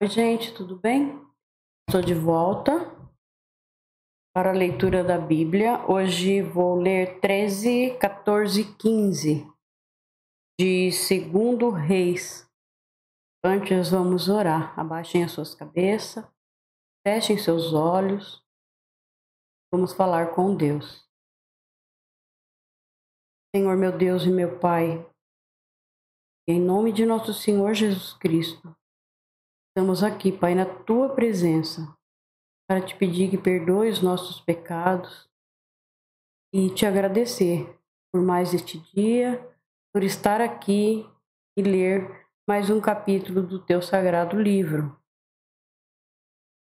Oi, gente, tudo bem? Estou de volta para a leitura da Bíblia. Hoje vou ler 13, 14 e 15 de 2 Reis. Antes vamos orar. Abaixem as suas cabeças, fechem seus olhos. Vamos falar com Deus. Senhor, meu Deus e meu Pai, em nome de nosso Senhor Jesus Cristo, estamos aqui, Pai, na Tua presença, para te pedir que perdoe os nossos pecados e te agradecer por mais este dia, por estar aqui e ler mais um capítulo do teu sagrado livro.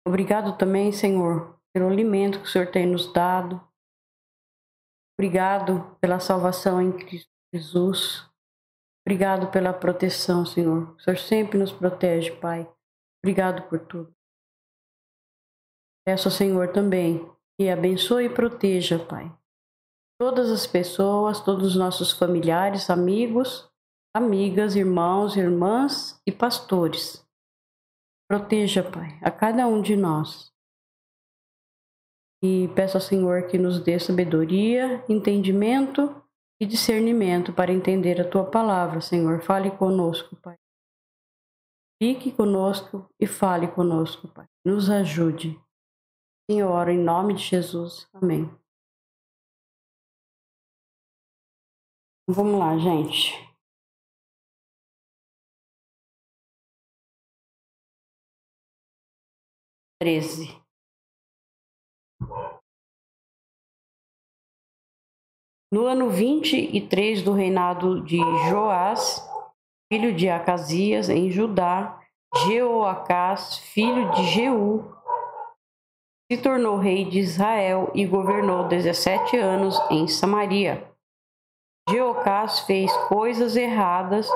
Obrigado também, Senhor, pelo alimento que o Senhor tem nos dado. Obrigado pela salvação em Cristo Jesus. Obrigado pela proteção, Senhor. O Senhor sempre nos protege, Pai. Obrigado por tudo. Peço ao Senhor também que abençoe e proteja, Pai, todas as pessoas, todos os nossos familiares, amigos, amigas, irmãos, irmãs e pastores. Proteja, Pai, a cada um de nós. E peço ao Senhor que nos dê sabedoria, entendimento e discernimento para entender a Tua palavra, Senhor. Fale conosco, Pai. Fique conosco e fale conosco, Pai. Nos ajude. Senhor, em nome de Jesus. Amém. Vamos lá, gente. No ano 23 do reinado de Joás, filho de Acasias, em Judá, Jeoacás, filho de Jeú, se tornou rei de Israel e governou 17 anos em Samaria. Jeoacás fez coisas erradas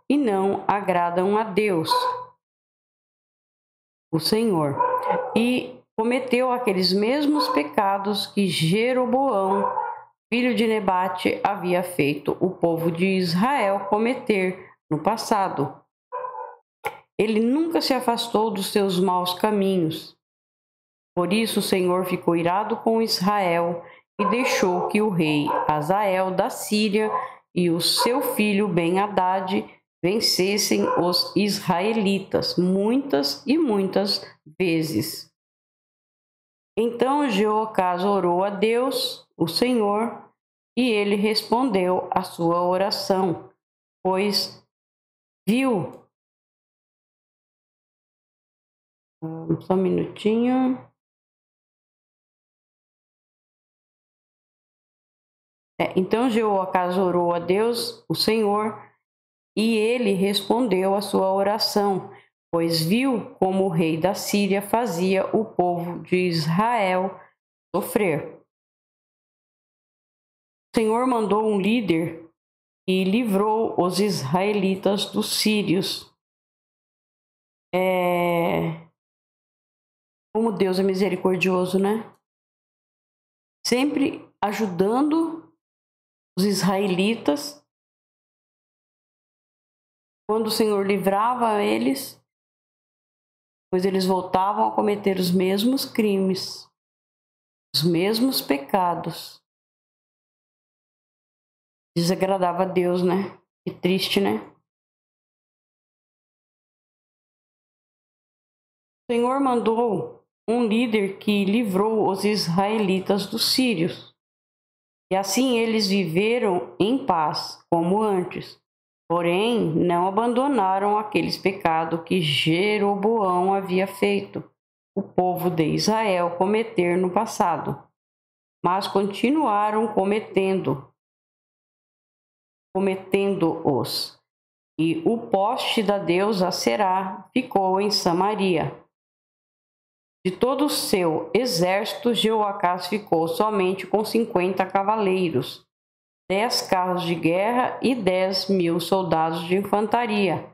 e não agradam a Deus, o Senhor, e cometeu aqueles mesmos pecados que Jeroboão, filho de Nebate, havia feito o povo de Israel cometer no passado. Ele nunca se afastou dos seus maus caminhos. Por isso o Senhor ficou irado com Israel e deixou que o rei Hazael da Síria e o seu filho Ben-Hadad vencessem os israelitas muitas e muitas vezes. Então Jeoacás orou a Deus, o Senhor, e ele respondeu à sua oração, pois viu. Só um minutinho. Então Jeoacás orou a Deus, o Senhor, e ele respondeu à sua oração, pois viu como o rei da Síria fazia o povo de Israel sofrer. O Senhor mandou um líder e livrou os israelitas dos sírios. Como Deus é misericordioso, né? Sempre ajudando os israelitas. Quando o Senhor livrava eles, pois eles voltavam a cometer os mesmos crimes, os mesmos pecados. Desagradava a Deus, né? Que triste, né? O Senhor mandou um líder que livrou os israelitas dos sírios. E assim eles viveram em paz, como antes. Porém, não abandonaram aqueles pecados que Jeroboão havia feito o povo de Israel cometer no passado, mas continuaram cometendo-os. E o poste da deusa Será ficou em Samaria. De todo o seu exército, Jeoacás ficou somente com 50 cavaleiros, 10 carros de guerra e 10.000 soldados de infantaria,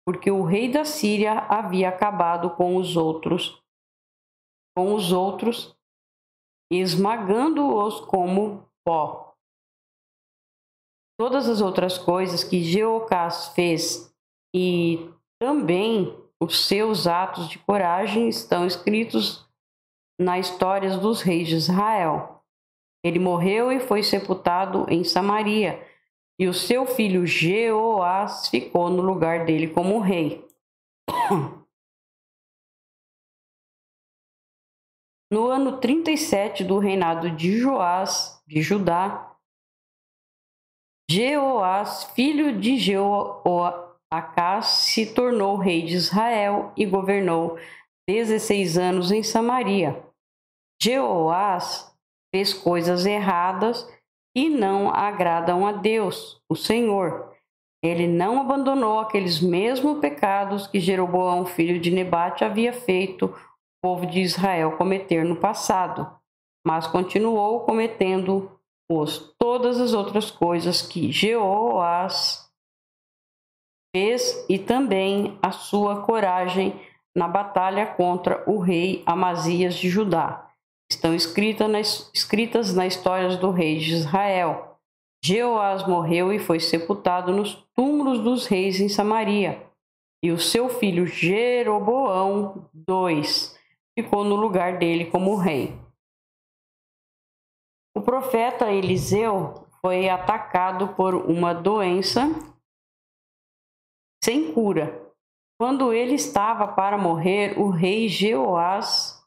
porque o rei da Síria havia acabado com os outros, esmagando-os como pó. Todas as outras coisas que Jeoacás fez e também os seus atos de coragem estão escritos nas histórias dos reis de Israel. Ele morreu e foi sepultado em Samaria, e o seu filho Jeoás ficou no lugar dele como rei. No ano 37 do reinado de Joás, de Judá, Jeoás, filho de Jeoacás, se tornou rei de Israel e governou 16 anos em Samaria. Jeoás fez coisas erradas e não agradam a Deus, o Senhor. Ele não abandonou aqueles mesmos pecados que Jeroboão, filho de Nebate, havia feito o povo de Israel cometer no passado, mas continuou cometendo todas as outras coisas que Jeoás fez e também a sua coragem na batalha contra o rei Amazias de Judá. Estão escritas nas histórias do rei de Israel. Jeoás morreu e foi sepultado nos túmulos dos reis em Samaria, e o seu filho Jeroboão II ficou no lugar dele como rei. O profeta Eliseu foi atacado por uma doença sem cura. Quando ele estava para morrer, o rei Jeoás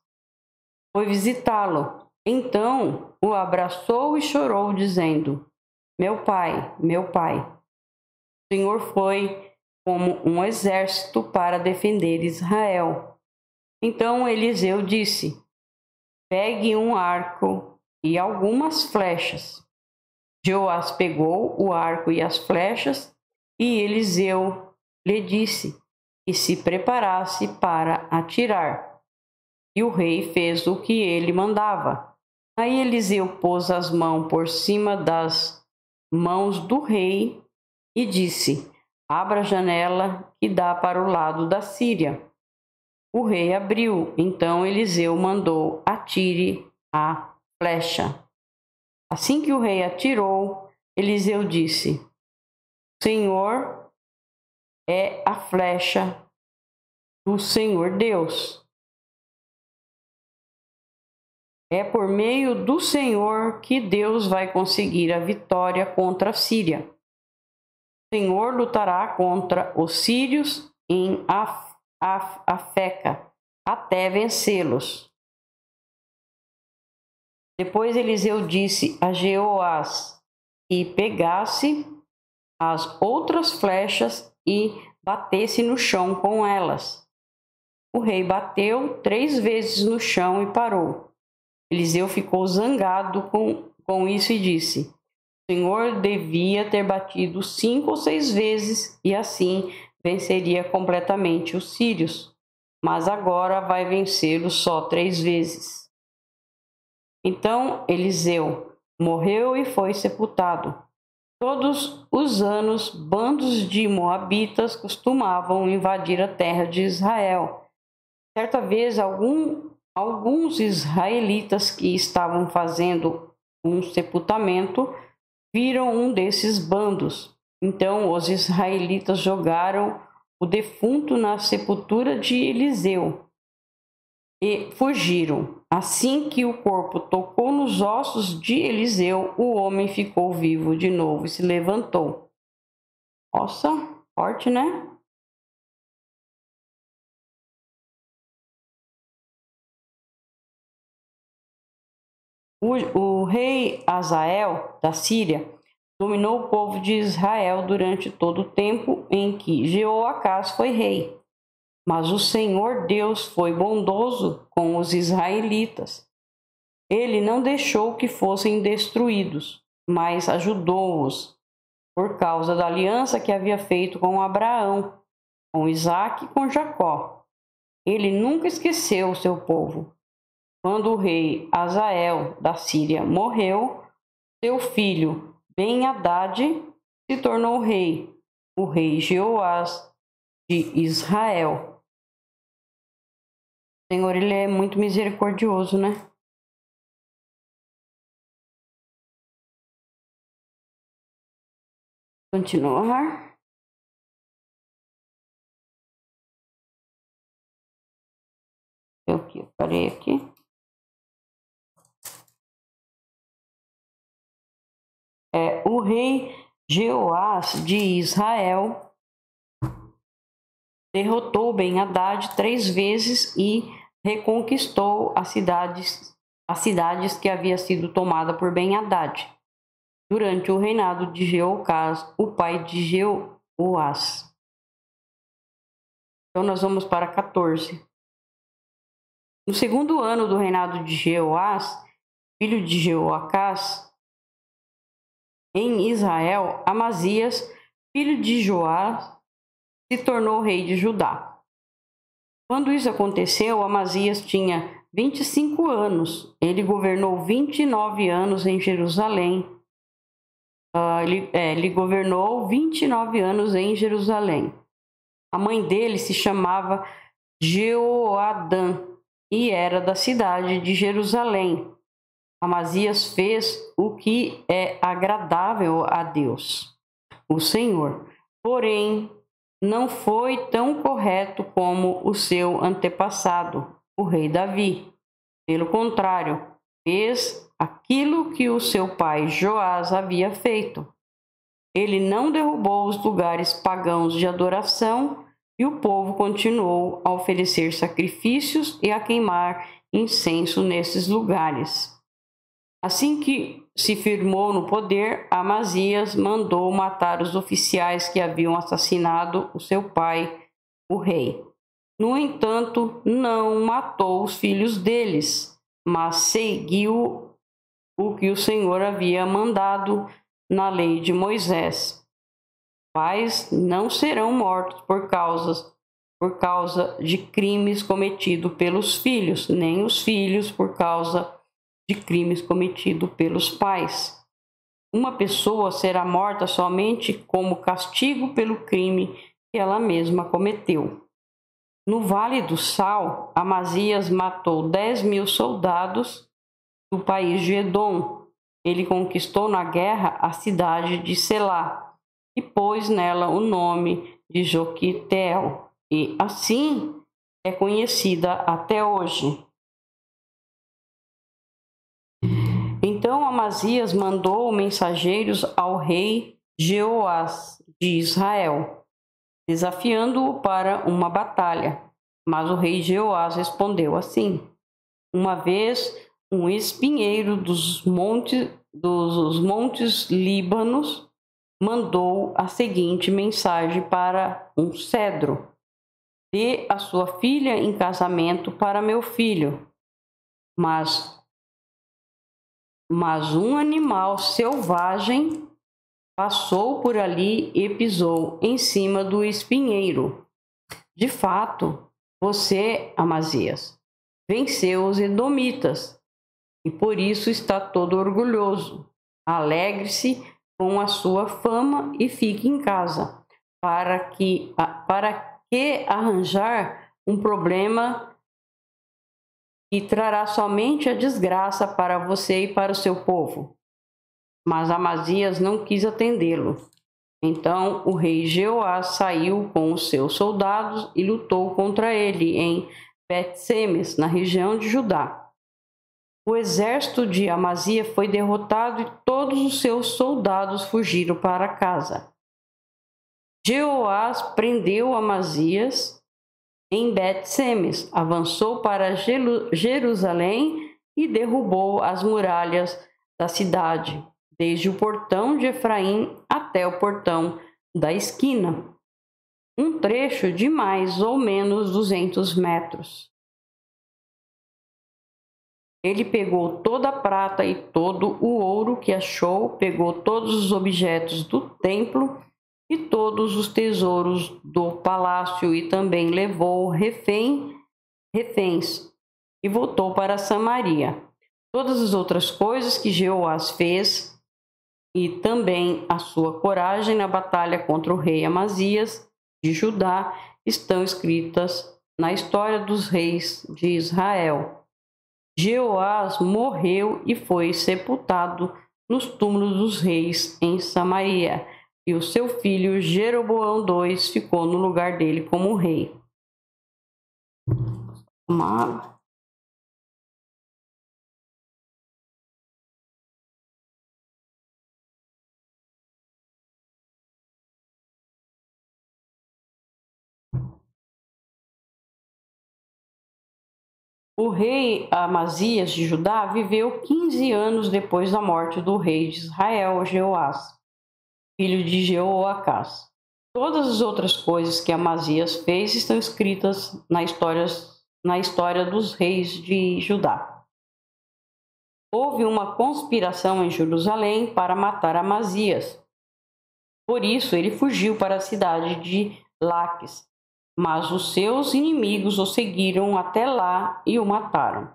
foi visitá-lo. Então o abraçou e chorou, dizendo: meu pai, meu pai. O Senhor foi como um exército para defender Israel. Então Eliseu disse: pegue um arco e algumas flechas. Joás pegou o arco e as flechas, e Eliseu lhe disse que se preparasse para atirar. E o rei fez o que ele mandava. Aí Eliseu pôs as mãos por cima das mãos do rei e disse: abra a janela que dá para o lado da Síria. O rei abriu, então Eliseu mandou: atire a flecha. Assim que o rei atirou, Eliseu disse: Senhor, é a flecha do Senhor Deus. É por meio do Senhor que Deus vai conseguir a vitória contra a Síria. O Senhor lutará contra os sírios em Afeca, até vencê-los. Depois Eliseu disse a Jeoás que pegasse as outras flechas e batesse no chão com elas. O rei bateu 3 vezes no chão e parou. Eliseu ficou zangado com isso e disse: o Senhor devia ter batido 5 ou 6 vezes e assim venceria completamente os sírios, mas agora vai vencê-los só 3 vezes. Então Eliseu morreu e foi sepultado. Todos os anos, bandos de moabitas costumavam invadir a terra de Israel. Certa vez, alguns israelitas que estavam fazendo um sepultamento viram um desses bandos. Então os israelitas jogaram o defunto na sepultura de Eliseu e fugiram. Assim que o corpo tocou nos ossos de Eliseu, o homem ficou vivo de novo e se levantou. Nossa, forte, né? O rei Azael da Síria dominou o povo de Israel durante todo o tempo em que Jeoacás foi rei. Mas o Senhor Deus foi bondoso com os israelitas. Ele não deixou que fossem destruídos, mas ajudou-os por causa da aliança que havia feito com Abraão, com Isaque e com Jacó. Ele nunca esqueceu o seu povo. Quando o rei Azael da Síria morreu, seu filho Ben-Hadad se tornou rei, o rei Jeoás de Israel. O Senhor, ele é muito misericordioso, né? Continuar. separei aqui. O rei Jeoás de Israel derrotou Ben-Hadad 3 vezes e reconquistou as cidades que havia sido tomada por Ben-Hadad durante o reinado de Jeocás, o pai de Jeoás. Então nós vamos para 14. No segundo ano do reinado de Jeoás, filho de Jeoacás, em Israel, Amazias, filho de Joás, se tornou rei de Judá. Quando isso aconteceu, Amazias tinha 25 anos. Ele governou 29 anos em Jerusalém. Ele governou 29 anos em Jerusalém. A mãe dele se chamava Jeoadã e era da cidade de Jerusalém. Amazias fez o que é agradável a Deus, o Senhor. Porém, não foi tão correto como o seu antepassado, o rei Davi. Pelo contrário, fez aquilo que o seu pai Joás havia feito. Ele não derrubou os lugares pagãos de adoração e o povo continuou a oferecer sacrifícios e a queimar incenso nesses lugares. Assim que se firmou no poder, Amazias mandou matar os oficiais que haviam assassinado o seu pai, o rei. No entanto, não matou os filhos deles, mas seguiu o que o Senhor havia mandado na lei de Moisés. Pais não serão mortos por causa de crimes cometidos pelos filhos, nem os filhos por causa de crimes cometidos pelos pais. Uma pessoa será morta somente como castigo pelo crime que ela mesma cometeu. No Vale do Sal, Amazias matou 10.000 soldados do país de Edom. Ele conquistou na guerra a cidade de Selá e pôs nela o nome de Joquiteel, e assim é conhecida até hoje. Então Amazias mandou mensageiros ao rei Jeoás de Israel, desafiando-o para uma batalha. Mas o rei Jeoás respondeu assim: uma vez um espinheiro dos montes Líbanos mandou a seguinte mensagem para um cedro: dê a sua filha em casamento para meu filho. Mas um animal selvagem passou por ali e pisou em cima do espinheiro. De fato, você, Amazias, venceu os edomitas e por isso está todo orgulhoso. Alegre-se com a sua fama e fique em casa, para que arranjar um problema e trará somente a desgraça para você e para o seu povo. Mas Amazias não quis atendê-lo. Então o rei Jeoás saiu com os seus soldados e lutou contra ele em Bet-Semes, na região de Judá. O exército de Amazias foi derrotado e todos os seus soldados fugiram para casa. Jeoás prendeu Amazias em Bet-Semes, avançou para Jerusalém e derrubou as muralhas da cidade, desde o portão de Efraim até o portão da esquina, um trecho de mais ou menos 200 metros. Ele pegou toda a prata e todo o ouro que achou, pegou todos os objetos do templo e todos os tesouros do palácio e também levou reféns e voltou para Samaria. Todas as outras coisas que Jeoás fez e também a sua coragem na batalha contra o rei Amazias de Judá estão escritas na história dos reis de Israel. Jeoás morreu e foi sepultado nos túmulos dos reis em Samaria, e o seu filho Jeroboão II ficou no lugar dele como rei. O rei Amazias de Judá viveu 15 anos depois da morte do rei de Israel, Jeoás, filho de Jeoacás. Todas as outras coisas que Amazias fez estão escritas na história dos reis de Judá. Houve uma conspiração em Jerusalém para matar Amazias. Por isso ele fugiu para a cidade de Laques, mas os seus inimigos o seguiram até lá e o mataram.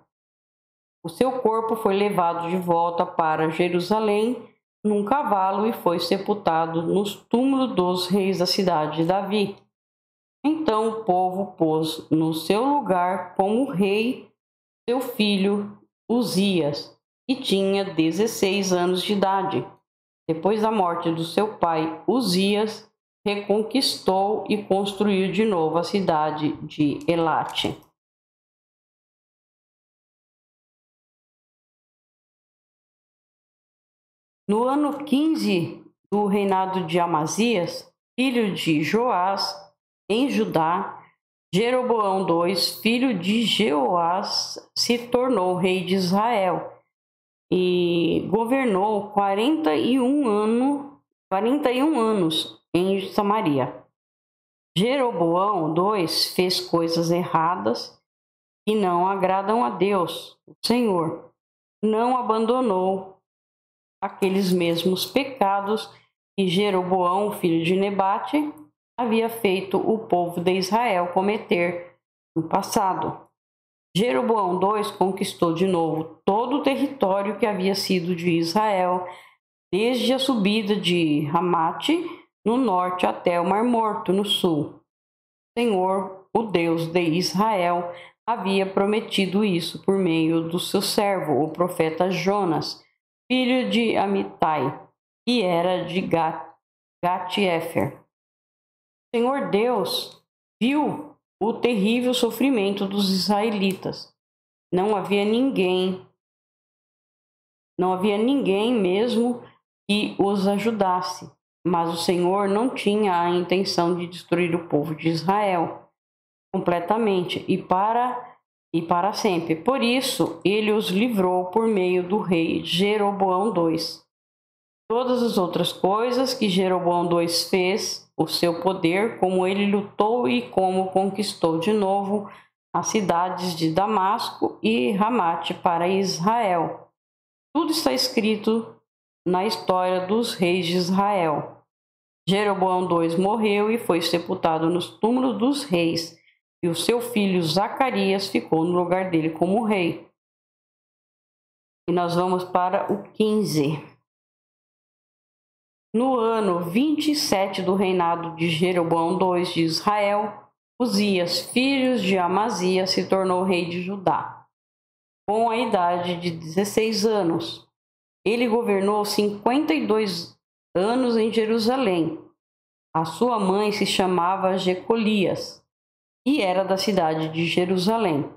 O seu corpo foi levado de volta para Jerusalém num cavalo e foi sepultado nos túmulos dos reis da cidade de Davi. Então o povo pôs no seu lugar como rei seu filho Uzias, que tinha 16 anos de idade. Depois da morte do seu pai Uzias, reconquistou e construiu de novo a cidade de Elate. No ano 15 do reinado de Amazias, filho de Joás, em Judá, Jeroboão II, filho de Jeoás, se tornou rei de Israel e governou 41 anos em Samaria. Jeroboão II fez coisas erradas que não agradam a Deus, o Senhor. Não abandonou aqueles mesmos pecados que Jeroboão, filho de Nebate, havia feito o povo de Israel cometer no passado. Jeroboão II conquistou de novo todo o território que havia sido de Israel, desde a subida de Ramate, no norte, até o Mar Morto, no sul. O Senhor, o Deus de Israel, havia prometido isso por meio do seu servo, o profeta Jonas, filho de Amitai, que era de Gat-Efer. O Senhor Deus viu o terrível sofrimento dos israelitas. Não havia ninguém mesmo que os ajudasse, mas o Senhor não tinha a intenção de destruir o povo de Israel completamente e para sempre. Por isso, ele os livrou por meio do rei Jeroboão II. Todas as outras coisas que Jeroboão II fez, o seu poder, como ele lutou e como conquistou de novo as cidades de Damasco e Ramate para Israel. Tudo está escrito na história dos reis de Israel. Jeroboão II morreu e foi sepultado nos túmulos dos reis, e o seu filho Zacarias ficou no lugar dele como rei. E nós vamos para o 15. No ano 27 do reinado de Jeroboão II de Israel, Uzias, filho de Amazias, se tornou rei de Judá, com a idade de 16 anos. Ele governou 52 anos em Jerusalém. A sua mãe se chamava Jecolias e era da cidade de Jerusalém.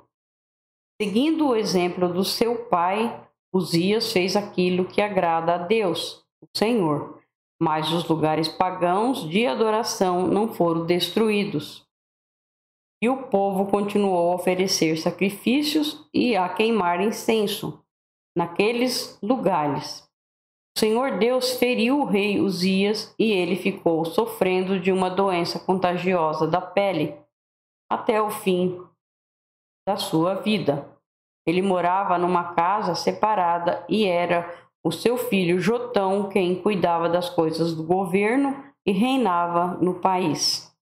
Seguindo o exemplo do seu pai, Uzias fez aquilo que agrada a Deus, o Senhor, mas os lugares pagãos de adoração não foram destruídos. E o povo continuou a oferecer sacrifícios e a queimar incenso naqueles lugares. O Senhor Deus feriu o rei Uzias e ele ficou sofrendo de uma doença contagiosa da pele até o fim da sua vida. Ele morava numa casa separada e era o seu filho Jotão quem cuidava das coisas do governo e reinava no país.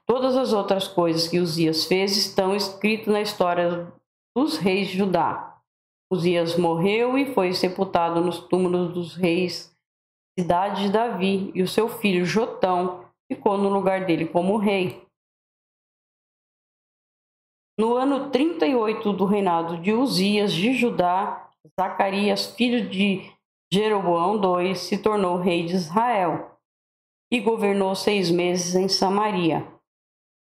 Todas as outras coisas que Uzias fez estão escritas na história dos reis de Judá. Uzias morreu e foi sepultado nos túmulos dos reis da cidade de Davi, e o seu filho Jotão ficou no lugar dele como rei. No ano 38 do reinado de Uzias de Judá, Zacarias, filho de Jeroboão II, se tornou rei de Israel e governou 6 meses em Samaria.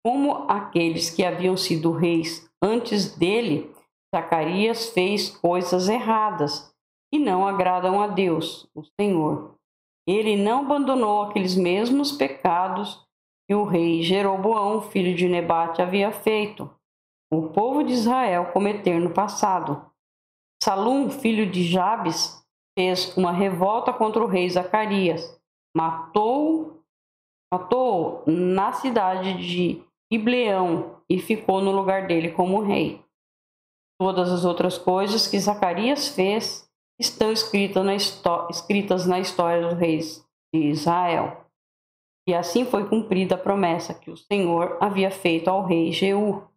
Como aqueles que haviam sido reis antes dele, Zacarias fez coisas erradas e não agradam a Deus, o Senhor. Ele não abandonou aqueles mesmos pecados que o rei Jeroboão, filho de Nebate, havia feito. o povo de Israel cometer no passado. Salum, filho de Jabes, fez uma revolta contra o rei Zacarias. Matou na cidade de Ibleão e ficou no lugar dele como rei. Todas as outras coisas que Zacarias fez estão escritas na história dos reis de Israel. E assim foi cumprida a promessa que o Senhor havia feito ao rei Jeú.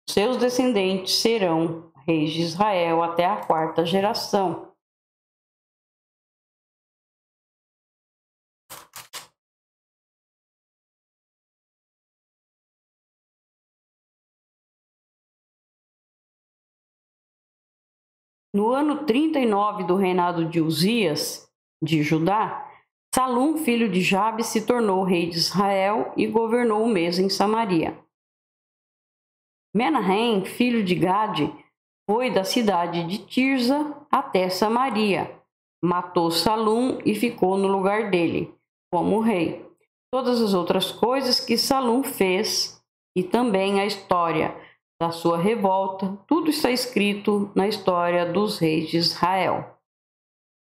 Seus descendentes serão reis de Israel até a 4ª geração. No ano 39 do reinado de Uzias, de Judá, Salum, filho de Jabes, se tornou rei de Israel e governou 1 mês em Samaria. Menahem, filho de Gade, foi da cidade de Tirza até Samaria. Matou Salum e ficou no lugar dele, como rei. Todas as outras coisas que Salum fez e também a história da sua revolta, tudo está escrito na história dos reis de Israel.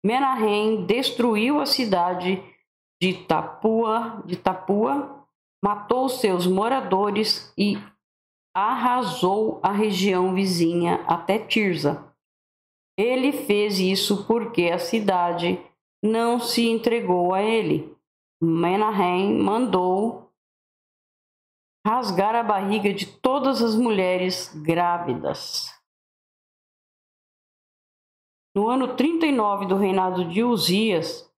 Menahem destruiu a cidade de Tapua, matou seus moradores e arrasou a região vizinha até Tirza. Ele fez isso porque a cidade não se entregou a ele. Menahem mandou rasgar a barriga de todas as mulheres grávidas. No ano 39 do reinado de Uzias,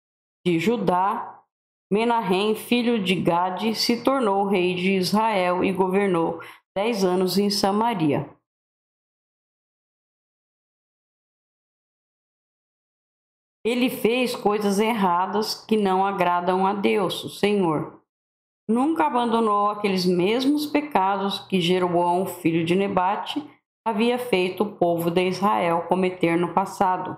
de Judá, Menahem, filho de Gade, se tornou rei de Israel e governou 10 anos em Samaria. Ele fez coisas erradas que não agradam a Deus, o Senhor. Nunca abandonou aqueles mesmos pecados que Jeroboão, filho de Nebate, havia feito o povo de Israel cometer no passado.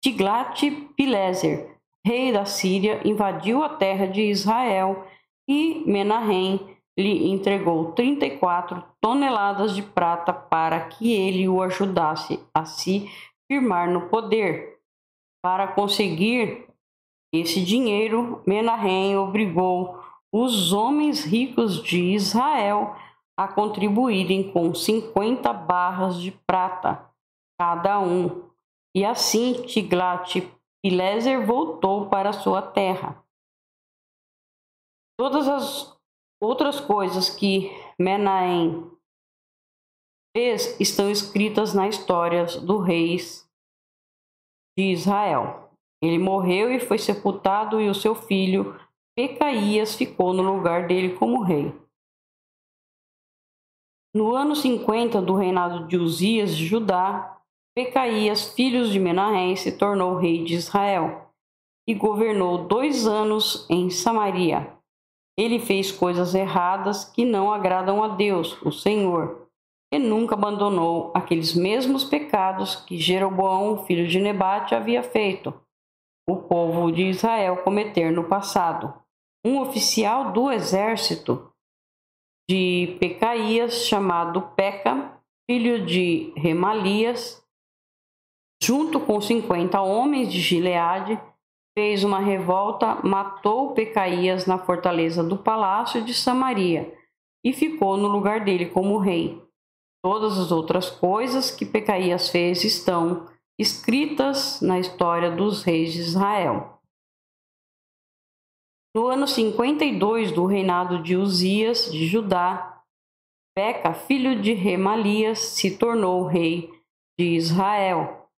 Tiglat-Pileser, rei da Síria, invadiu a terra de Israel e Menahem lhe entregou 34 toneladas de prata para que ele o ajudasse a se firmar no poder. Para conseguir esse dinheiro, Menahem obrigou os homens ricos de Israel a contribuírem com 50 barras de prata cada um. E assim Tiglat-Pileser voltou para sua terra. Todas as outras coisas que Menahem fez estão escritas na história dos reis de Israel. Ele morreu e foi sepultado, e o seu filho Pecaías ficou no lugar dele como rei. No ano 50 do reinado de Uzias de Judá, Pecaías, filho de Menahem, se tornou rei de Israel e governou 2 anos em Samaria. Ele fez coisas erradas que não agradam a Deus, o Senhor, e nunca abandonou aqueles mesmos pecados que Jeroboão, filho de Nebate, havia feito o povo de Israel cometer no passado. Um oficial do exército de Pecaías, chamado Peca, filho de Remalias, junto com 50 homens de Gileade, fez uma revolta, matou Pecaías na fortaleza do palácio de Samaria e ficou no lugar dele como rei. Todas as outras coisas que Pecaías fez estão escritas na história dos reis de Israel. No ano 52 do reinado de Uzias de Judá, Peca, filho de Remalias, se tornou rei de Israel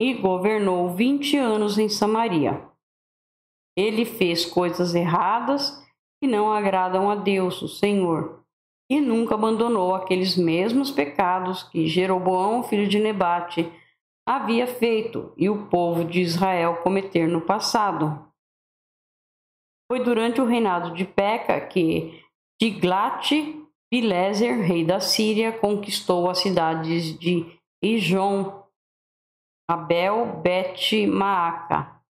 e governou 20 anos em Samaria. Ele fez coisas erradas que não agradam a Deus, o Senhor, e nunca abandonou aqueles mesmos pecados que Jeroboão, filho de Nebate, havia feito e o povo de Israel cometer no passado. Foi durante o reinado de Peca que Tiglat-Pileser, rei da Síria, conquistou as cidades de Ijon, Abel, Bet-Maaca,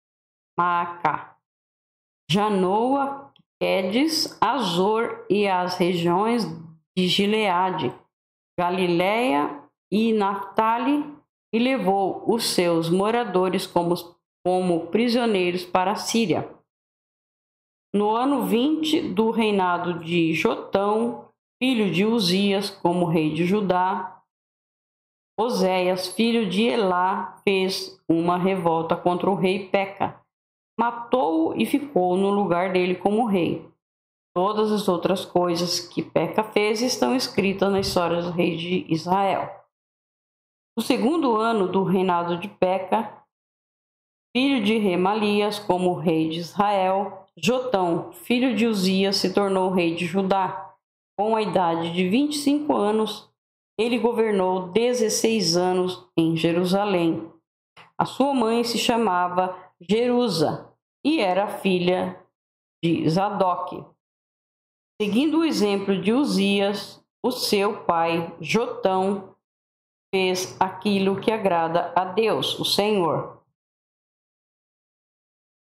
Janoa, Quedes, Azor e as regiões de Gileade, Galiléia e Naftali, e levou os seus moradores como prisioneiros para a Síria. No ano 20 do reinado de Jotão, filho de Uzias, como rei de Judá, Oséias, filho de Elá, fez uma revolta contra o rei Peca, matou-o e ficou no lugar dele como rei. Todas as outras coisas que Peca fez estão escritas na história dos reis de Israel. No segundo ano do reinado de Peca, filho de Remalias, como rei de Israel, Jotão, filho de Uzias, se tornou rei de Judá. Com a idade de 25 anos, ele governou 16 anos em Jerusalém. A sua mãe se chamava Jerusa e era filha de Zadok. Seguindo o exemplo de Uzias, o seu pai, Jotão, fez aquilo que agrada a Deus, o Senhor.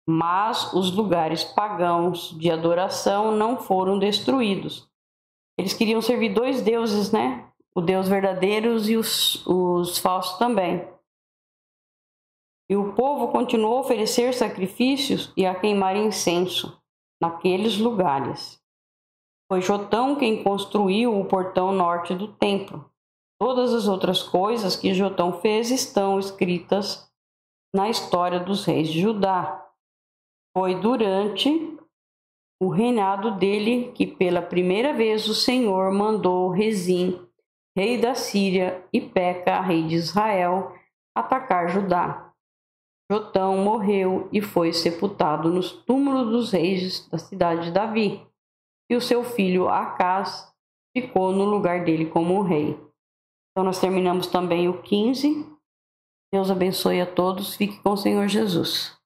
Mas os lugares pagãos de adoração não foram destruídos. Eles queriam servir dois deuses, né? O Deus verdadeiro e os falsos também. E o povo continuou a oferecer sacrifícios e a queimar incenso naqueles lugares. Foi Jotão quem construiu o portão norte do templo. Todas as outras coisas que Jotão fez estão escritas na história dos reis de Judá. Foi durante o reinado dele que pela primeira vez o Senhor mandou Rezim, rei da Síria, e Peca, rei de Israel, atacar Judá. Jotão morreu e foi sepultado nos túmulos dos reis da cidade de Davi, e o seu filho Acás ficou no lugar dele como rei. Então nós terminamos também o 15. Deus abençoe a todos. Fique com o Senhor Jesus.